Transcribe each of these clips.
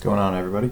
going on, everybody?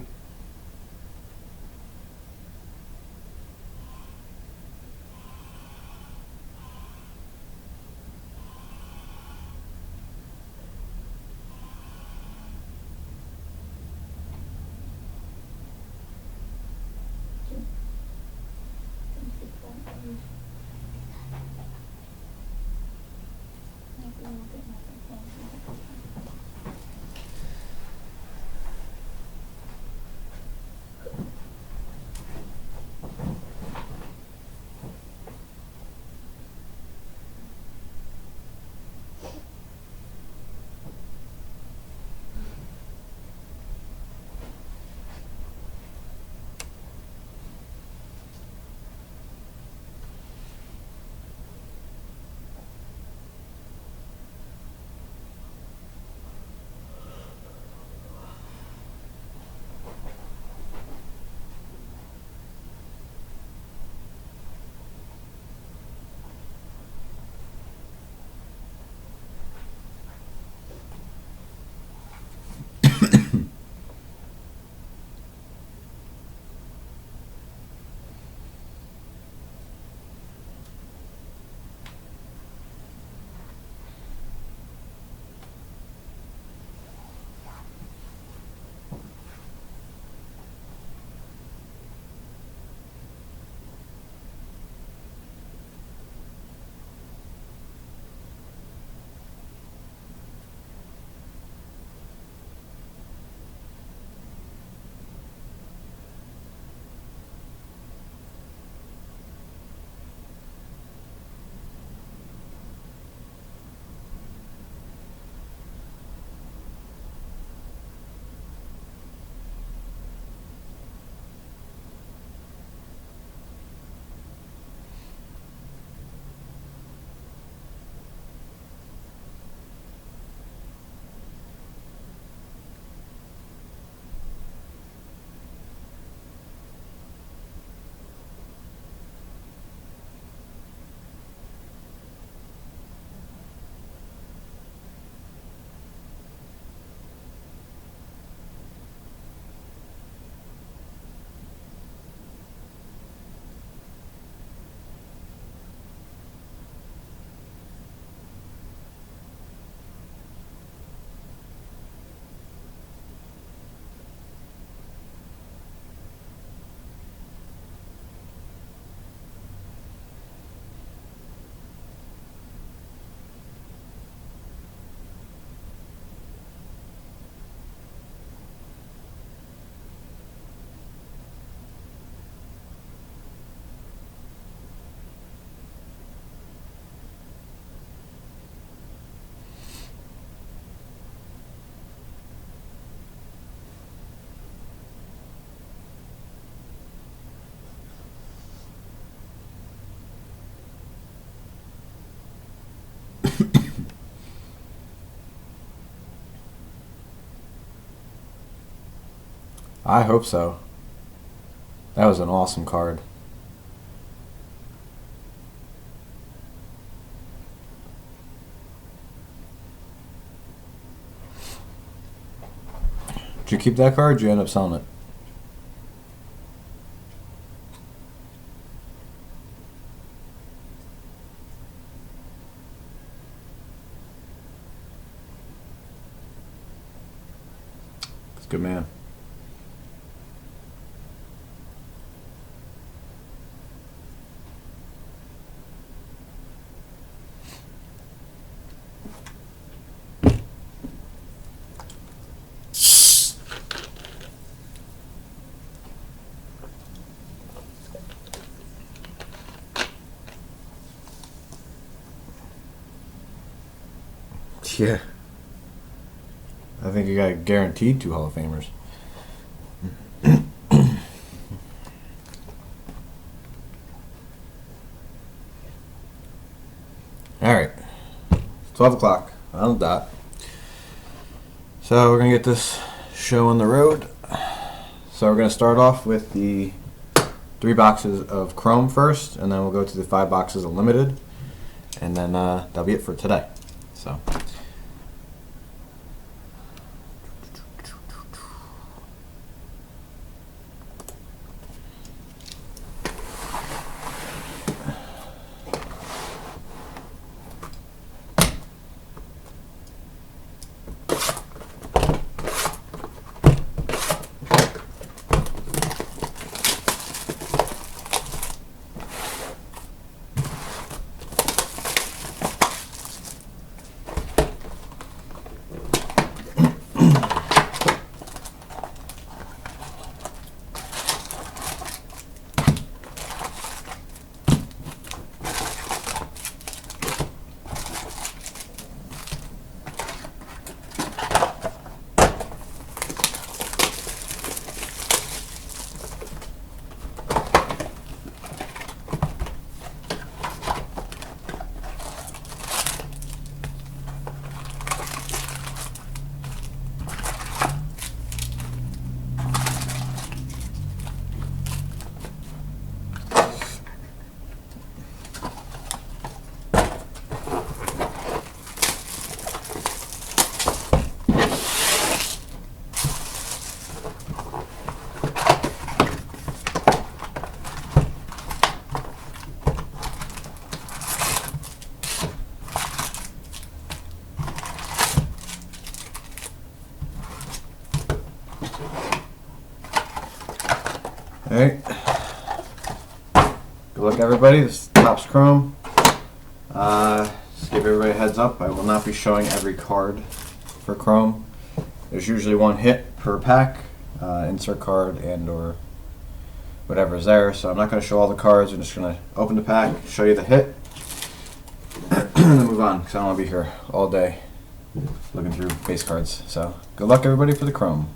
I hope so. That was an awesome card. Did you keep that card or did you end up selling it? It's a good man. Yeah. I think you got guaranteed 2 Hall of Famers. Alright. 12 o'clock on the dot. So we're going to get this show on the road. So we're going to start off with the 3 boxes of Chrome first, and then we'll go to the 5 boxes of Limited, and then that'll be it for today. So Alright. Good luck, everybody. This is Topps Chrome. Just give everybody a heads up. I will not be showing every card for Chrome. There's usually one hit per pack, insert card and or whatever's there. So I'm not going to show all the cards. I'm just going to open the pack, show you the hit, and then move on because I don't want to be here all day looking through base cards. So good luck, everybody, for the Chrome.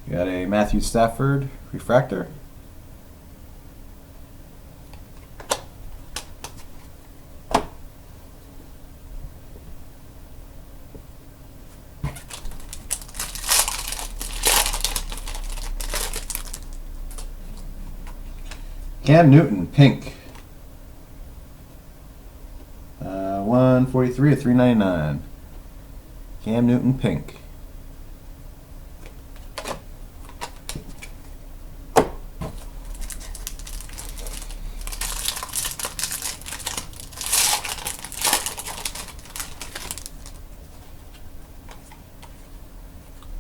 You got a Matthew Stafford refractor. Cam Newton, pink. 143 of 399. Cam Newton, pink.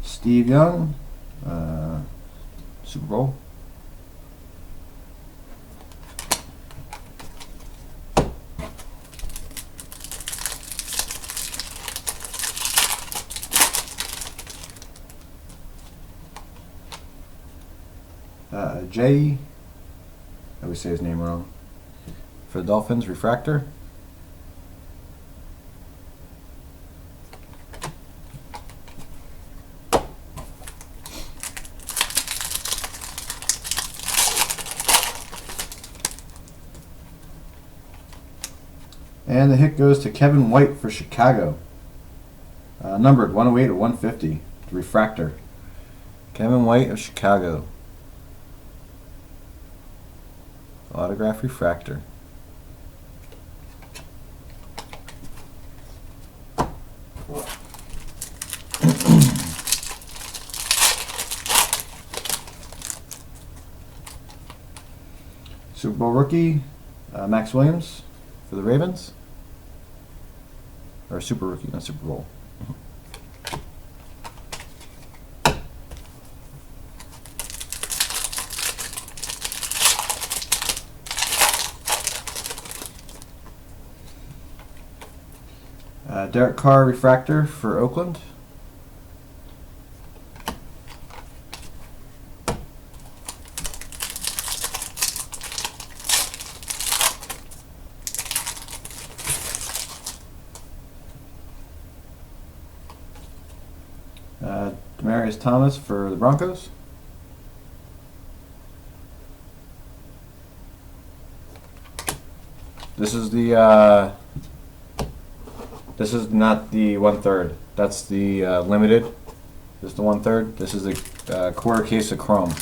Steve Young, Super Bowl. Jay, I always say his name wrong, for the Dolphins, refractor. And the hit goes to Kevin White for Chicago. Numbered 108 of 150, the refractor. Kevin White of Chicago. Autograph refractor. Super Bowl rookie, Max Williams for the Ravens. Or Super Rookie, not Super Bowl. Derek Carr refractor for Oakland. Demaryius Thomas for the Broncos. This is the this is not the 1/3. That's the limited. This is the 1/3. This is the quarter case of Chrome.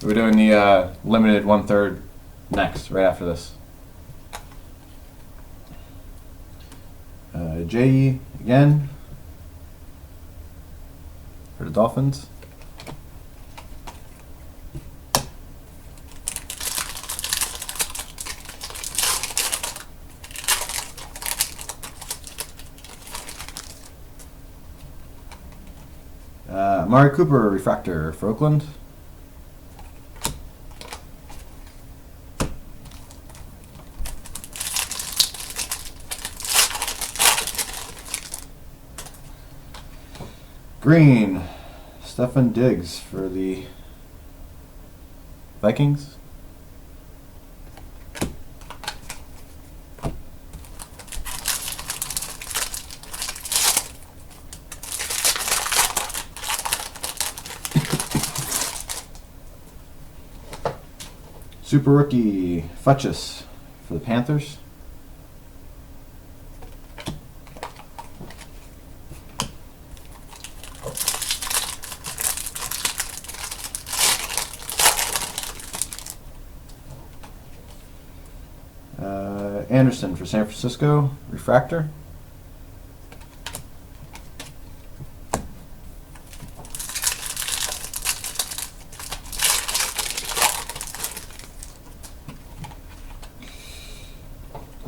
We're doing the limited 1/3 next, right after this. J again for the Dolphins. Amari Cooper refractor for Oakland. Green, Stefan Diggs for the Vikings. Super Rookie, Futchus for the Panthers. Anderson for San Francisco, refractor.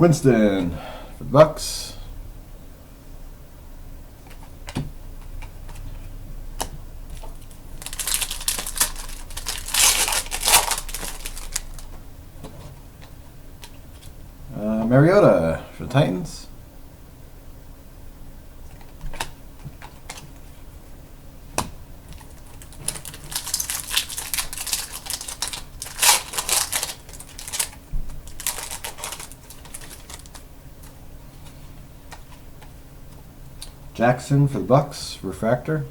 Winston for the Bucks. Mariota for the Titans. Jackson for the Bucks, refractor.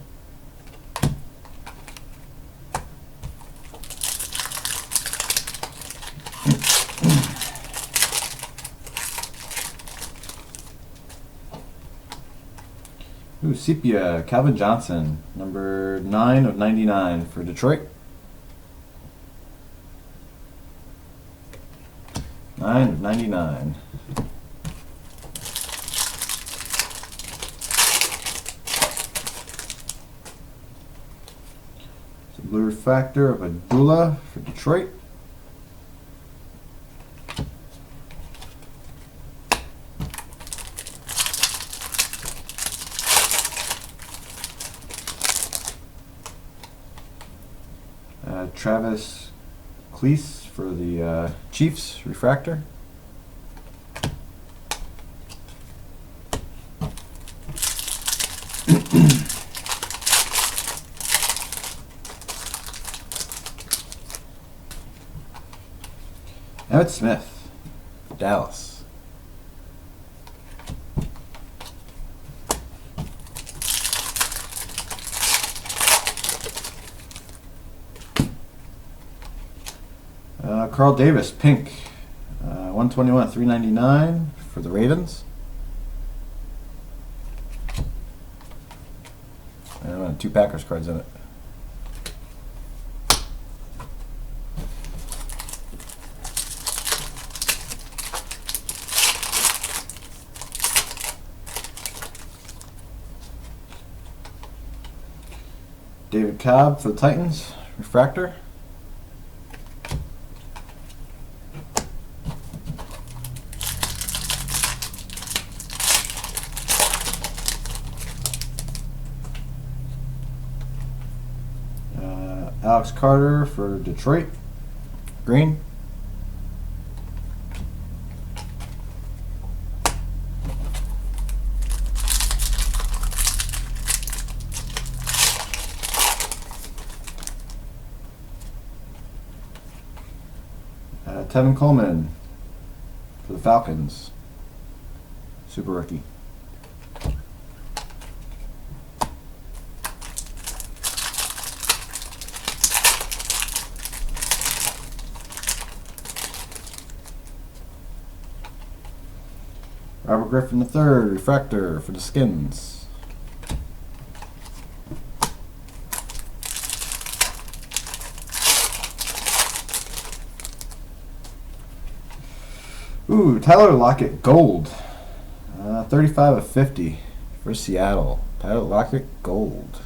Ooh, Sepia, Calvin Johnson, number 9 of 99 for Detroit. 9 of 99. It's a blue refractor of Abdullah for Detroit. Travis Cleese for the Chiefs, refractor. Emmitt Smith, Dallas. Carl Davis, pink, 121 of 399 for the Ravens. And 2 Packers cards in it. David Cobb for the Titans, refractor. Alex Carter for Detroit, green. Tevin Coleman for the Falcons, super rookie. Robert Griffin III, refractor for the Skins. Ooh, Tyler Lockett, gold. 35 of 50 for Seattle. Tyler Lockett, gold.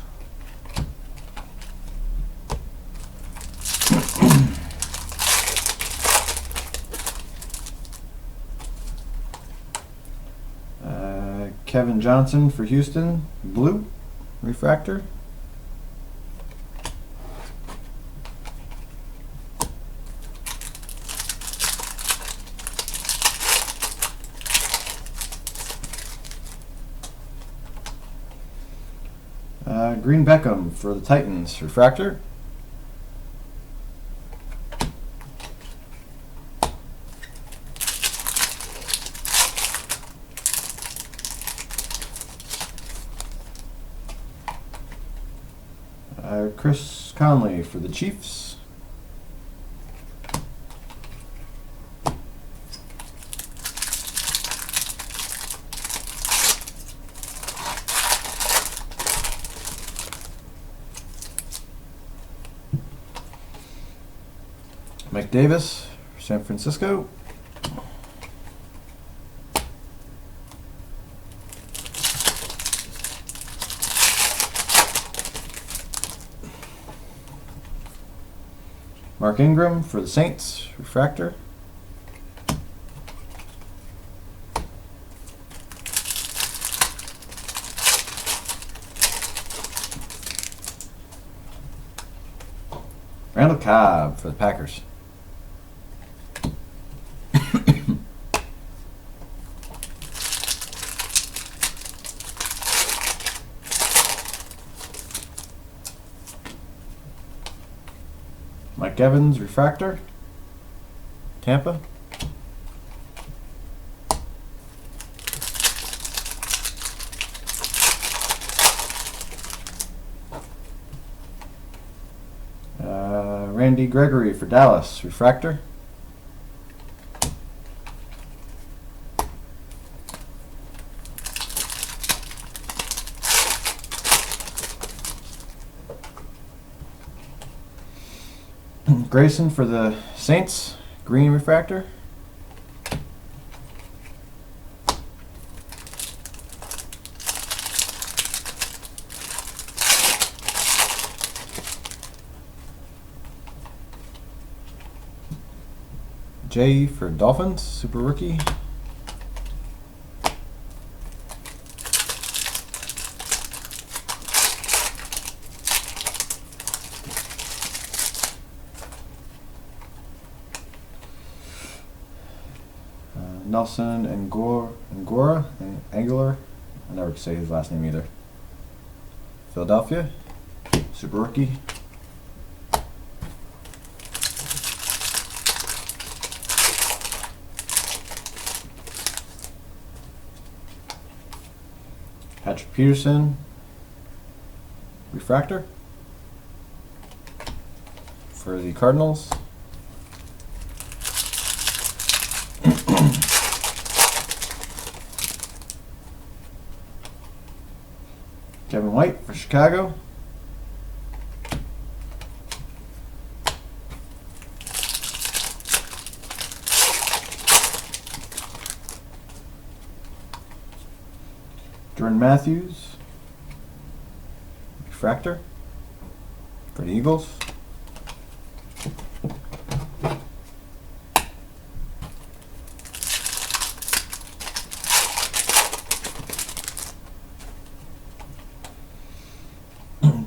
Kevin Johnson for Houston, blue, refractor. Green Beckham for the Titans, refractor. Chris Conley for the Chiefs. Mike Davis for San Francisco. Mark Ingram for the Saints, refractor. Randall Cobb for the Packers. Mike Evans, refractor. Tampa. Randy Gregory for Dallas, refractor. Grayson for the Saints, green refractor. Jay for Dolphins, super rookie. Nelson Angora, Angular. I never could say his last name either. Philadelphia, super rookie. Patrick Peterson, refractor for the Cardinals. Kevin White for Chicago. Jordan Matthews, refractor for the Eagles.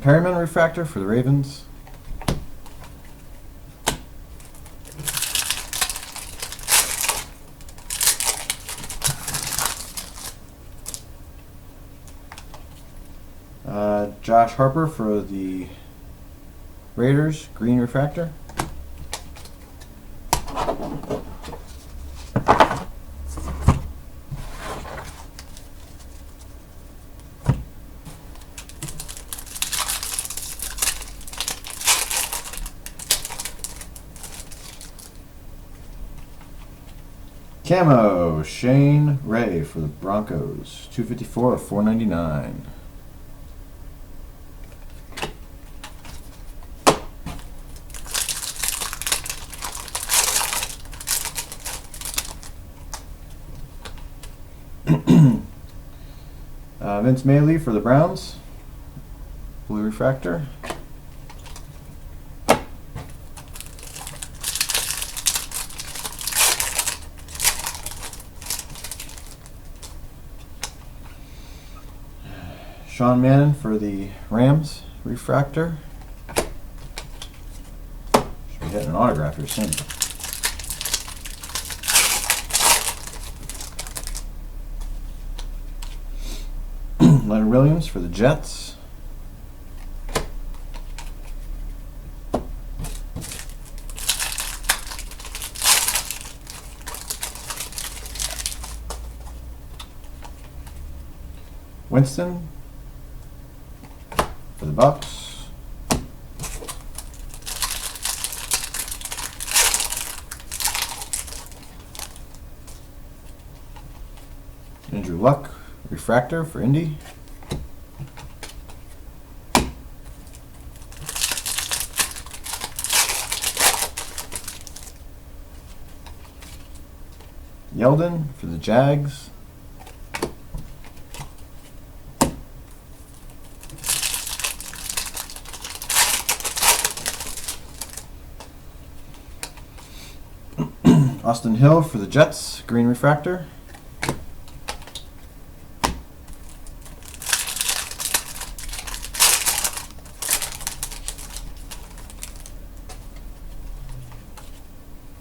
Perryman refractor for the Ravens. Josh Harper for the Raiders, green refractor. Camo, Shane Ray for the Broncos, 254 of 499. Vince Mailey for the Browns, blue refractor. Sean Mannon for the Rams, refractor. Should be getting an autograph here soon. Leonard Williams for the Jets. Winston for the Bucks. Andrew Luck, refractor for Indy. Yeldon for the Jags. Austin Hill for the Jets, green refractor.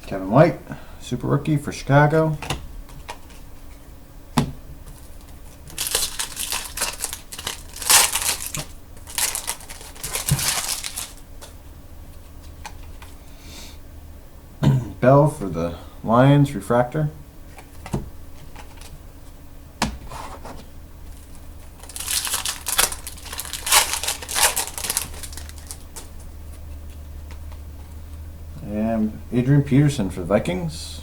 Kevin White, super rookie for Chicago. Bell for the Lions, refractor. And Adrian Peterson for the Vikings.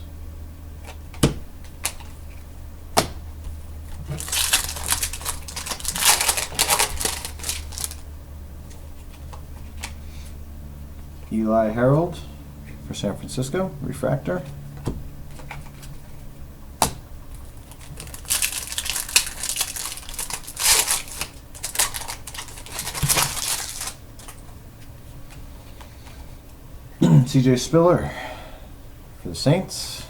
Eli Harold for San Francisco, refractor. CJ Spiller for the Saints.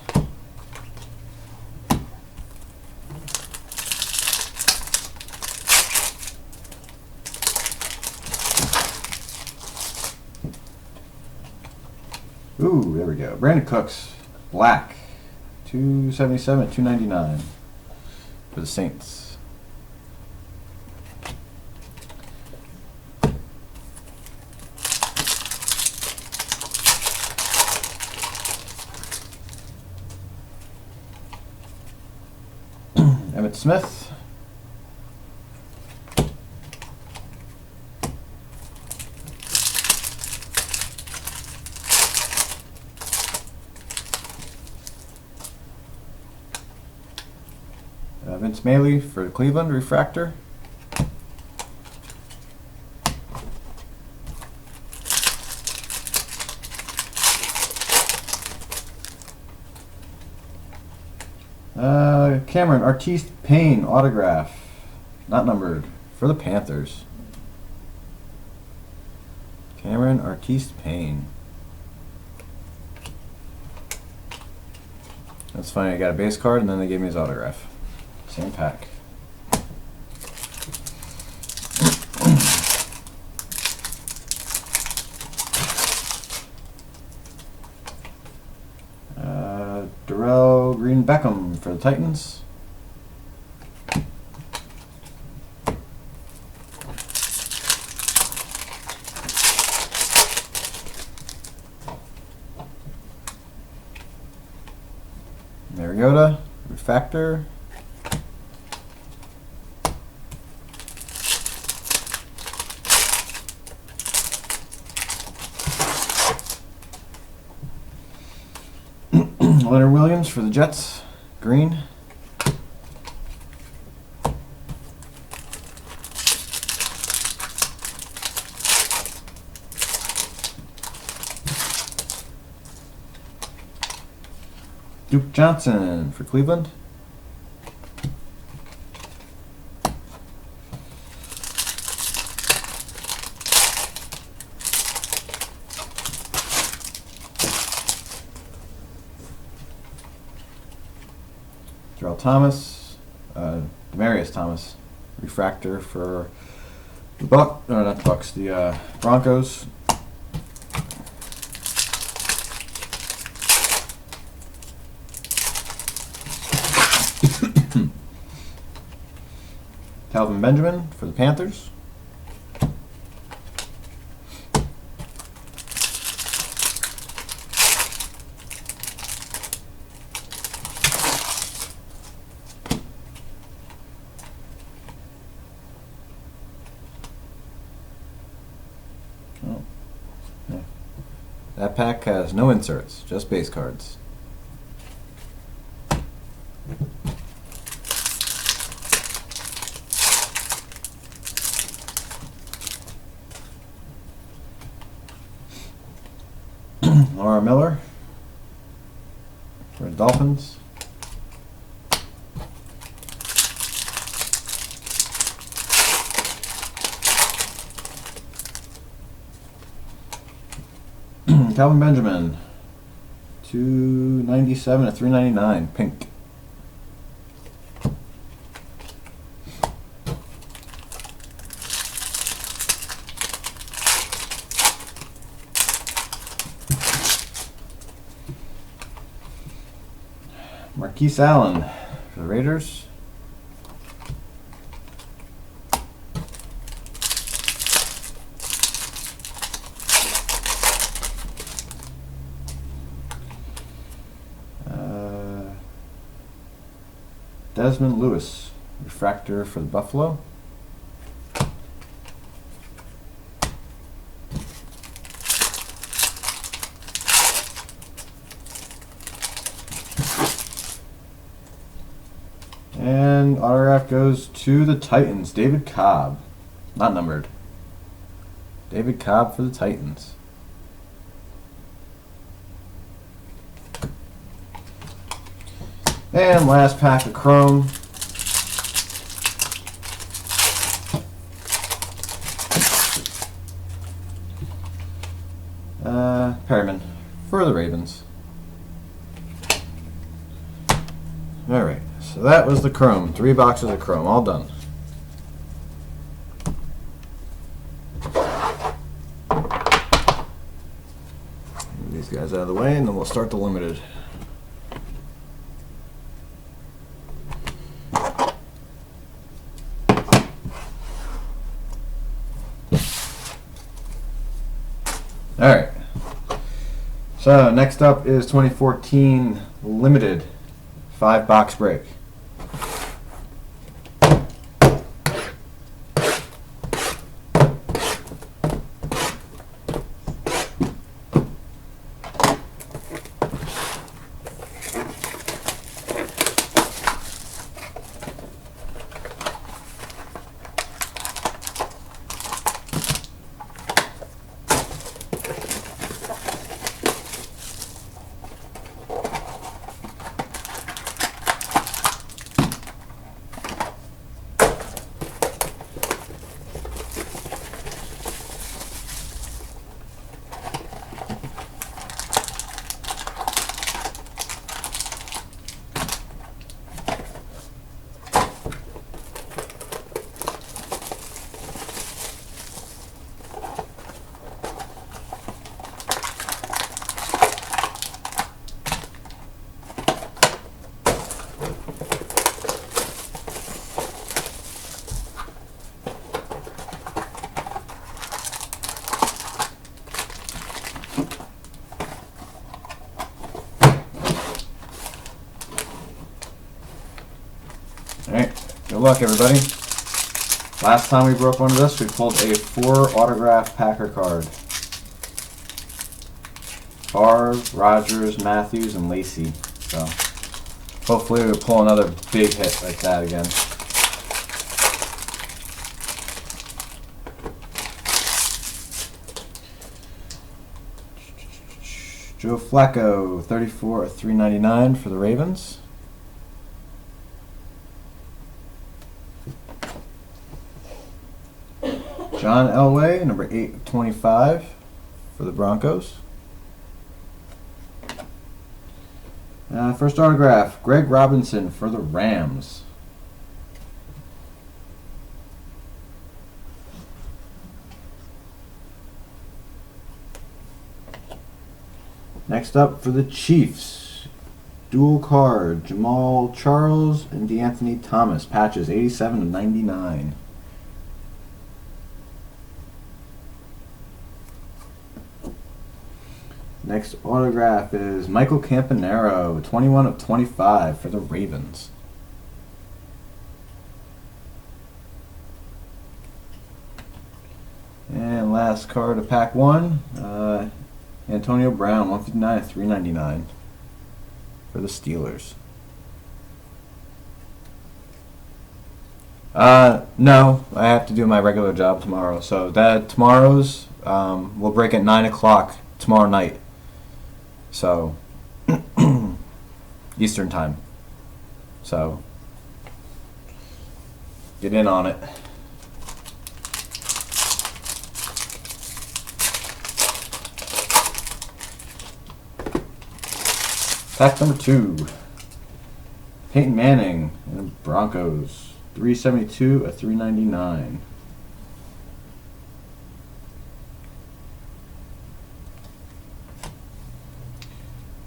Ooh, there we go. Brandon Cooks, black, 277, 299 for the Saints. Emmett Smith. Vince Maley for Cleveland, refractor. Cameron Artiste Payne, autograph, not numbered, for the Panthers. Cameron Artiste Payne. That's funny, I got a base card and then they gave me his autograph. Same pack. Darrell Green Beckham for the Titans. Mariota, refractor. Leonard Williams for the Jets, green. Duke Johnson for Cleveland. Darrell Thomas, Demarius Thomas, refractor for the not the Bucks, the Broncos. Calvin Benjamin for the Panthers. Oh. Yeah. That pack has no inserts, just base cards. Laura Miller for the Dolphins. Calvin Benjamin, 297 to 399, pink. Marquise Allen for the Raiders. Desmond Lewis, refractor for the Buffalo. And autograph goes to the Titans, David Cobb. Not numbered. David Cobb for the Titans. And last pack of Chrome. Perryman for the Ravens. Alright, so that was the Chrome. 3 boxes of Chrome, all done. Move these guys out of the way and then we'll start the limited. Alright, so next up is 2014 Limited 5-box break. Alright, good luck everybody. Last time we broke one of this, we pulled a 4 autograph Packer card. Favre, Rodgers, Matthews, and Lacey. So hopefully we'll pull another big hit like that again. Joe Flacco, 34/399 for the Ravens. John Elway, number 8/25 for the Broncos. First autograph, Greg Robinson for the Rams. Next up for the Chiefs, dual card, Jamal Charles and DeAnthony Thomas, patches 87/99. Next autograph is Michael Campanaro, 21/25 for the Ravens. And last card of pack 1, Antonio Brown, 159/399 for the Steelers. No, I have to do my regular job tomorrow. So that tomorrow's we'll break at 9 o'clock tomorrow night. So Eastern time. So get in on it. Pack number 2. Peyton Manning and Broncos, 372/399.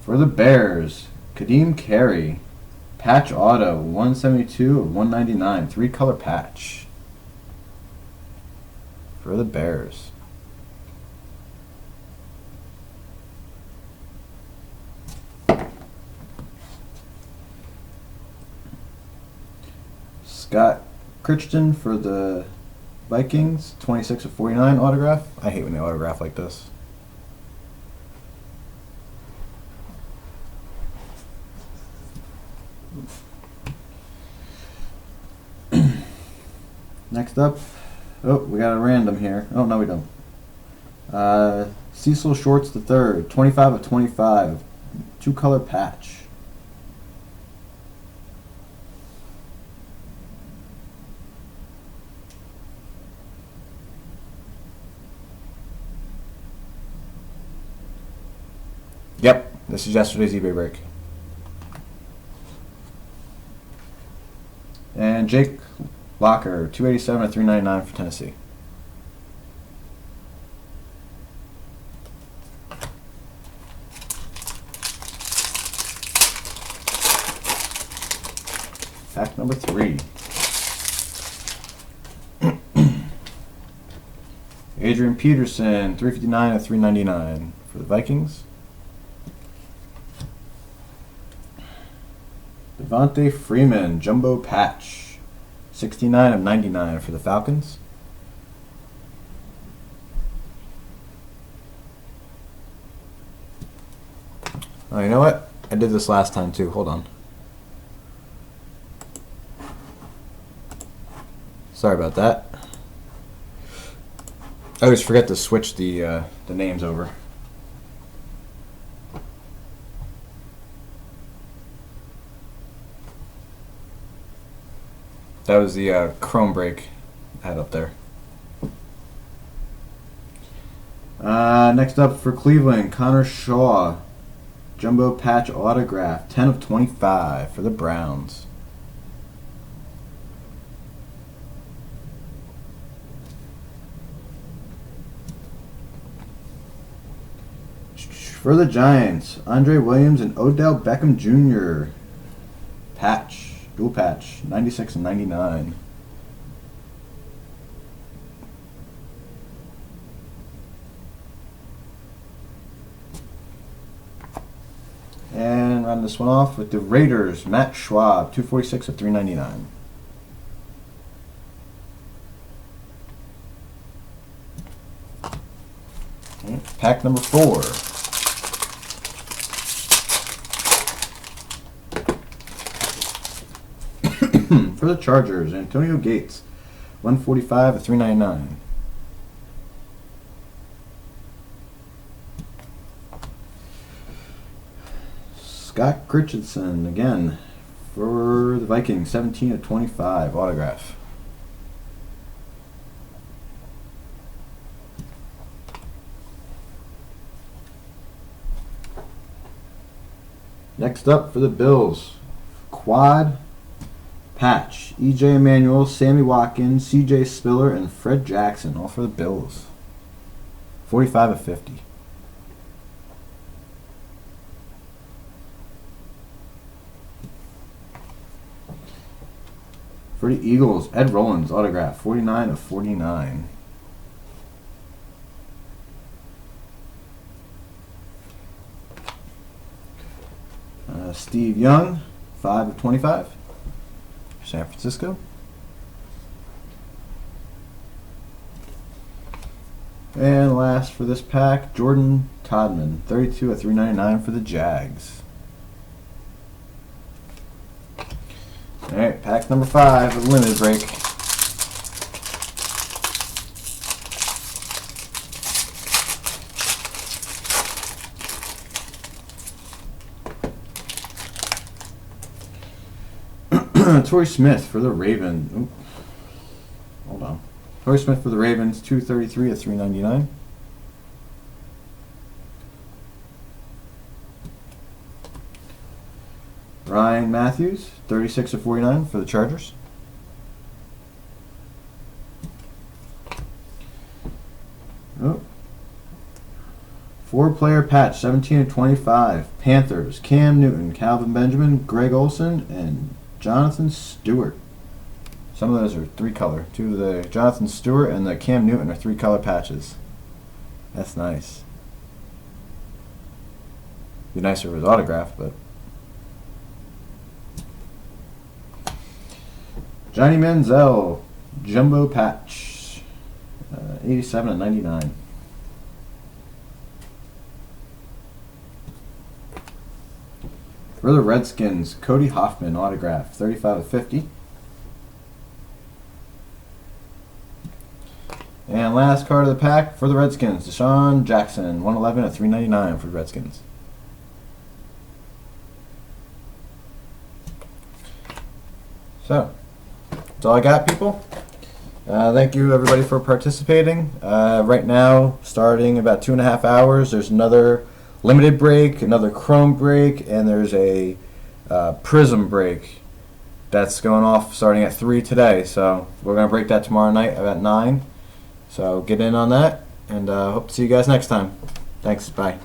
For the Bears, Kadeem Carey, Patch auto, 172 of 199. 3-color patch for the Bears. Scott Crichton for the Vikings, 26 of 49 autograph. I hate when they autograph like this. Next up, oh, we got a random here. Oh, no, we don't. Cecil Shorts III, 25 of 25, 2-color patch. Yep, this is yesterday's eBay break. And Jake Locker, 287 of 399 for Tennessee. Pack number 3. Adrian Peterson, 359 of 399 for the Vikings. Devontae Freeman, jumbo patch, 69 of 99 for the Falcons. Oh, you know what? I did this last time too. Hold on. Sorry about that. I always forget to switch the names over. That was the Chrome break I had up there. Next up for Cleveland, Connor Shaw, jumbo patch autograph, 10 of 25 for the Browns. For the Giants, Andre Williams and Odell Beckham Jr. patch, dual patch, 96 and 99. And round this one off with the Raiders, Matt Schwab, 246 of 399. Pack number 4. For the Chargers, Antonio Gates, 145 of 399. Scott Crichton again for the Vikings, 17 of 25 autograph. Next up for the Bills, quad patch, E.J. Emanuel, Sammy Watkins, C.J. Spiller, and Fred Jackson, all for the Bills. 45 of 50. For the Eagles, Ed Rollins, autograph, 49 of 49. Steve Young, 5 of 25. San Francisco. And last for this pack, Jordan Todman, 32 of 399 for the Jags. Alright, pack number 5, a limited break. Torrey Smith for the Ravens. Oop. Hold on. Torrey Smith for the Ravens, 233 of 399. Ryan Matthews, 36 of 49 for the Chargers. 4-player patch, 17/25. Panthers, Cam Newton, Calvin Benjamin, Greg Olson, and Jonathan Stewart. Some of those are 3-color. 2 of the Jonathan Stewart and the Cam Newton are 3-color patches. That's nice. Be nicer if it was autographed, but. Johnny Manziel, Jumbo Patch, 87/99. For the Redskins, Cody Hoffman, autograph, 35/50. And last card of the pack for the Redskins, Deshaun Jackson, 111/399 for the Redskins. So, that's all I got, people. Thank you, everybody, for participating. Right now, starting about 2.5 hours, there's another limited break, another Chrome break, and there's a Prism break that's going off starting at 3 today. So we're going to break that tomorrow night about 9. So get in on that, and hope to see you guys next time. Thanks. Bye.